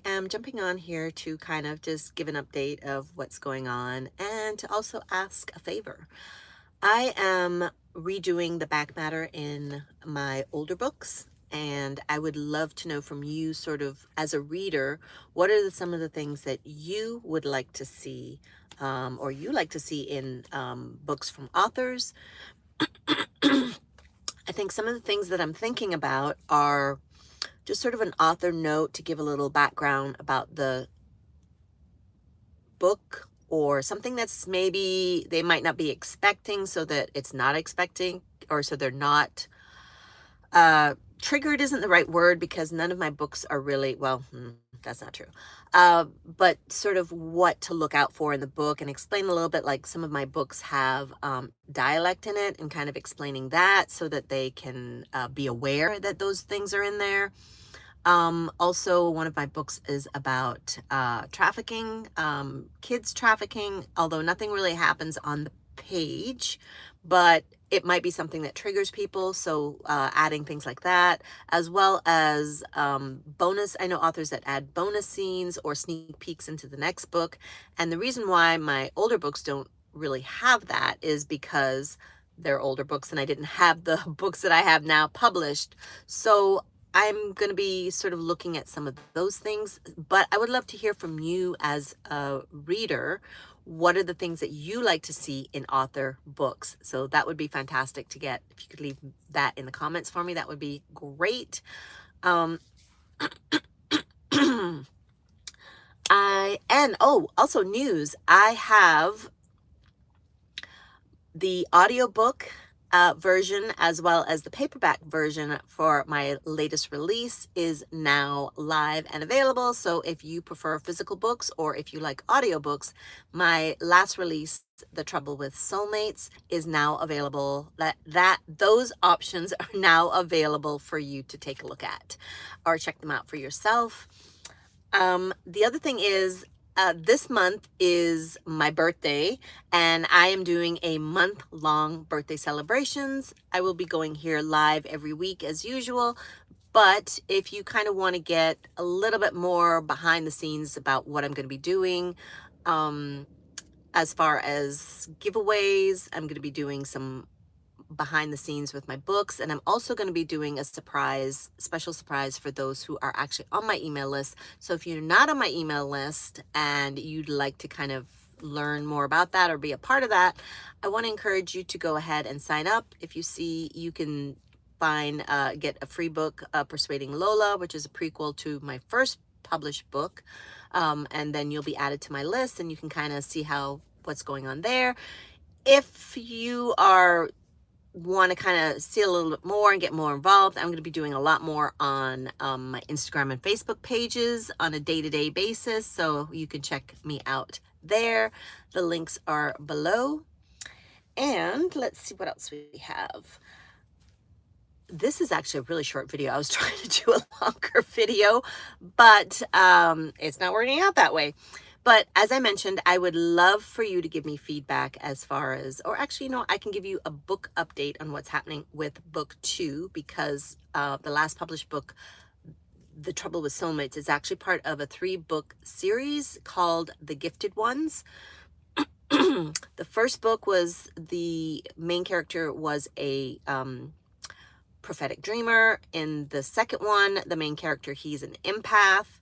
am jumping on here to kind of just give an update of what's going on and to also ask a favor. I am redoing the back matter in my older books, and I would love to know from you, sort of as a reader, what are some of the things that you would like to see, or you like to see in books from authors. I think some of the things that I'm thinking about are just sort of an author note to give a little background about the book, or something that's maybe they might not be expecting, so that it's not expecting, or so they're not triggered isn't the right word, because none of my books are really, well, that's not true. But sort of what to look out for in the book, and explain a little bit, like some of my books have dialect in it, and kind of explaining that so that they can be aware that those things are in there. Also, one of my books is about trafficking, kids trafficking, although nothing really happens on the page, but it might be something that triggers people. So adding things like that, as well as bonus. I know authors that add bonus scenes or sneak peeks into the next book. And the reason why my older books don't really have that is because they're older books and I didn't have the books that I have now published. So I'm going to be sort of looking at some of those things, but I would love to hear from you as a reader. What are the things that you like to see in author books? So that would be fantastic to get. If you could leave that in the comments for me, that would be great. Also news. I have the audiobook version, as well as the paperback version for my latest release, is now live and available. So if you prefer physical books, or if you like audiobooks, my last release, The Trouble with Soulmates, is now available. Those options are now available for you to take a look at or check them out for yourself. The other thing is, this month is my birthday, and I am doing a month-long birthday celebrations. I will be going here live every week as usual, but if you kind of want to get a little bit more behind the scenes about what I'm going to be doing, as far as giveaways, I'm going to be doing some behind the scenes with my books, and I'm also going to be doing a special surprise for those who are actually on my email list. So if you're not on my email list and you'd like to kind of learn more about that or be a part of that, I want to encourage you to go ahead and sign up. If you see, you can get a free book, Persuading Lola, which is a prequel to my first published book, and then you'll be added to my list, and you can kind of see what's going on there. If you want to kind of see a little bit more and get more involved, I'm going to be doing a lot more on my Instagram and Facebook pages on a day-to-day basis, so you can check me out there. The links are below. And let's see what else we have. This is actually a really short video. I was trying to do a longer video, but it's not working out that way. But as I mentioned, I would love for you to give me feedback as far as, or actually, I can give you a book update on what's happening with book 2, because the last published book, The Trouble with Soulmates, is actually part of a 3-book series called The Gifted Ones. The first book was, the main character was a prophetic dreamer. In the second one, the main character, he's an empath.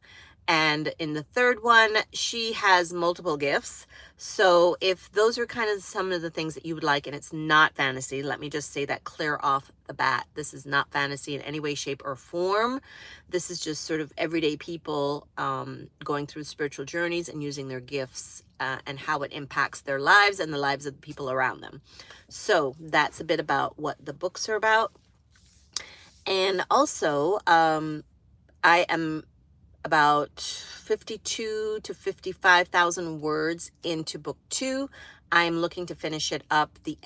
And in the third one, she has multiple gifts. So if those are kind of some of the things that you would like, and it's not fantasy, let me just say that clear off the bat. This is not fantasy in any way, shape, or form. This is just sort of everyday people going through spiritual journeys and using their gifts, and how it impacts their lives and the lives of the people around them. So that's a bit about what the books are about. And also, I am about 52 to 55,000 words into book 2. I'm looking to finish it up the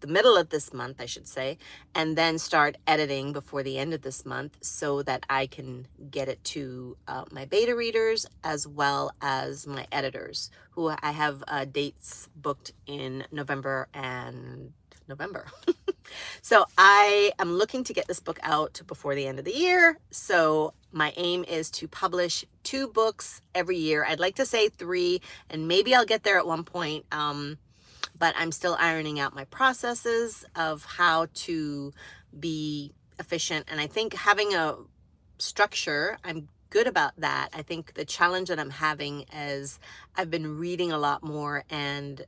middle of this month, I should say, and then start editing before the end of this month, so that I can get it to my beta readers as well as my editors, who I have dates booked in November. So I am looking to get this book out before the end of the year. So my aim is to publish 2 books every year. I'd like to say 3, and maybe I'll get there at one point. But I'm still ironing out my processes of how to be efficient. And I think having a structure, I'm good about that. I think the challenge that I'm having is I've been reading a lot more, and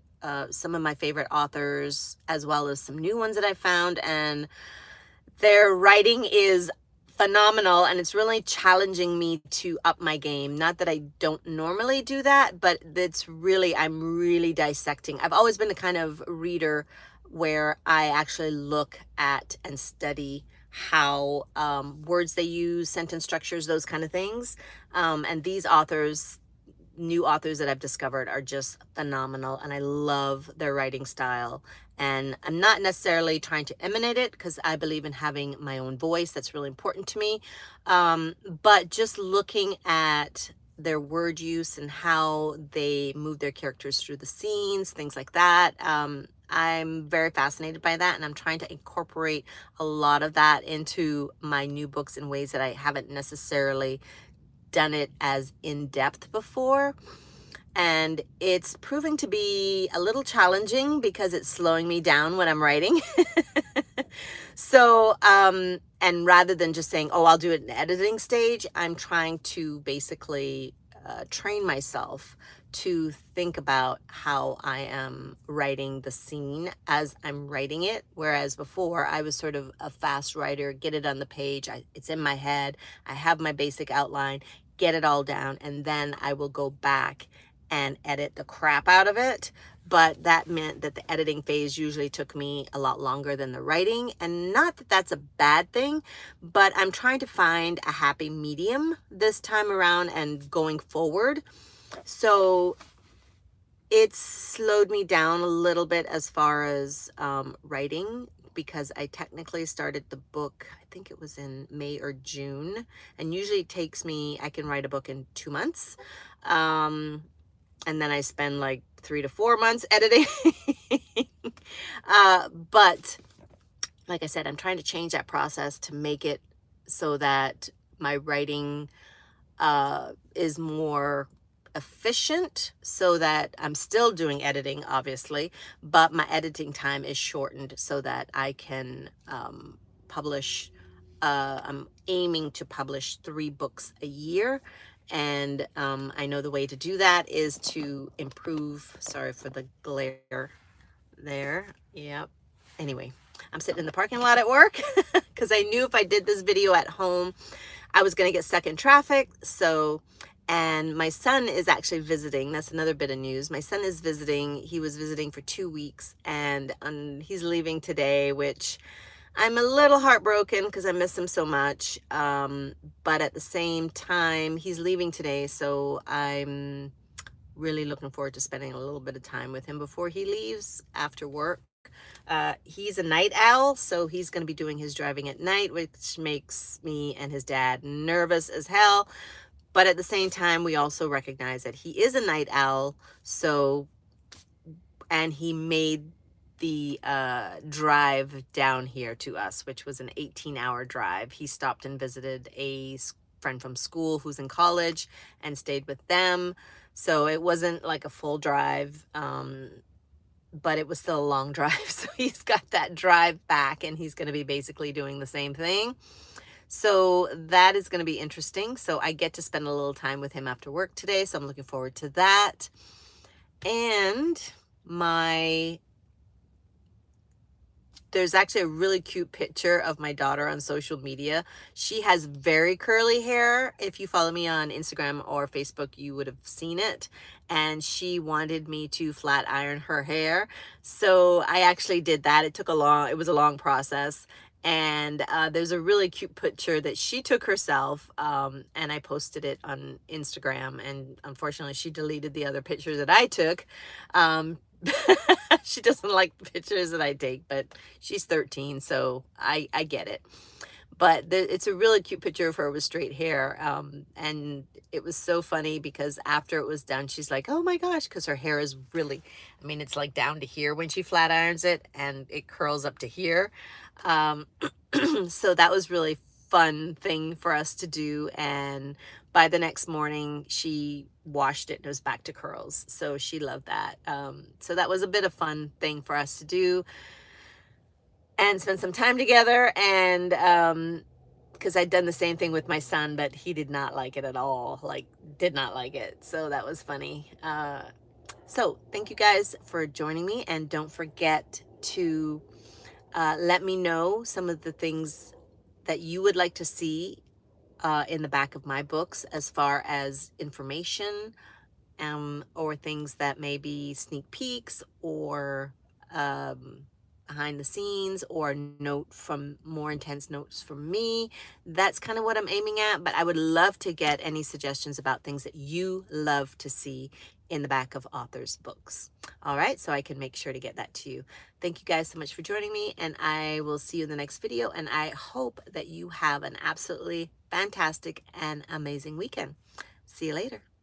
some of my favorite authors, as well as some new ones that I found, and their writing is phenomenal, and it's really challenging me to up my game. Not that I don't normally do that, but I'm really dissecting. I've always been the kind of reader where I actually look at and study how words they use, sentence structures, those kind of things. And these new authors that I've discovered are just phenomenal, and I love their writing style. And I'm not necessarily trying to emanate it, because I believe in having my own voice. That's really important to me. But just looking at their word use and how they move their characters through the scenes, things like that. I'm very fascinated by that, and I'm trying to incorporate a lot of that into my new books in ways that I haven't necessarily done it as in depth before. And it's proving to be a little challenging because it's slowing me down when I'm writing. So, and rather than just saying, oh, I'll do it in the editing stage, I'm trying to basically train myself to think about how I am writing the scene as I'm writing it. Whereas before, I was sort of a fast writer, get it on the page, it's in my head, I have my basic outline, get it all down, and then I will go back and edit the crap out of it. But that meant that the editing phase usually took me a lot longer than the writing. And not that that's a bad thing, but I'm trying to find a happy medium this time around and going forward. So it's slowed me down a little bit as far as writing, because I technically started the book, I think it was in May or June, and usually it takes me, I can write a book in 2 months. And then I spend like 3 to 4 months editing. But like I said, I'm trying to change that process to make it so that my writing is more efficient, so that I'm still doing editing, obviously, but my editing time is shortened so that I can publish. I'm aiming to publish 3 books a year. And I know the way to do that is to improve, sorry for the glare there. Yep. Anyway, I'm sitting in the parking lot at work because I knew if I did this video at home, I was going to get stuck in traffic. So, and my son is actually visiting. That's another bit of news. My son is visiting. He was visiting for 2 weeks, and he's leaving today, which I'm a little heartbroken because I miss him so much. But at the same time, he's leaving today, so I'm really looking forward to spending a little bit of time with him before he leaves after work. He's a night owl, so he's going to be doing his driving at night, which makes me and his dad nervous as hell. But at the same time, we also recognize that he is a night owl, and he made the drive down here to us, which was an 18-hour drive. He stopped and visited a friend from school who's in college and stayed with them. So it wasn't like a full drive, but it was still a long drive. So he's got that drive back, and he's going to be basically doing the same thing. So that is going to be interesting. So I get to spend a little time with him after work today. So I'm looking forward to that. And there's actually a really cute picture of my daughter on social media. She has very curly hair. If you follow me on Instagram or Facebook, you would have seen it. And she wanted me to flat iron her hair. So I actually did that. It was a long process. And there's a really cute picture that she took herself, and I posted it on Instagram. And unfortunately, she deleted the other pictures that I took. She doesn't like the pictures that I take, but she's 13, so I get it. But it's a really cute picture of her with straight hair. And it was so funny because after it was done, she's like, oh my gosh, because her hair is really, I mean, it's like down to here when she flat irons it, and it curls up to here. So that was really fun thing for us to do. And by the next morning, she washed it and it was back to curls. So she loved that. So that was a bit of fun thing for us to do and spend some time together. And because I'd done the same thing with my son, but he did not like it at all. Like, did not like it. So that was funny. So thank you guys for joining me, and don't forget to let me know some of the things that you would like to see in the back of my books as far as information, or things that may be sneak peeks or um, behind the scenes, or more intense notes from me. That's kind of what I'm aiming at, but I would love to get any suggestions about things that you love to see in the back of authors' books. All right, so I can make sure to get that to you. Thank you guys so much for joining me, and I will see you in the next video, and I hope that you have an absolutely fantastic and amazing weekend. See you later.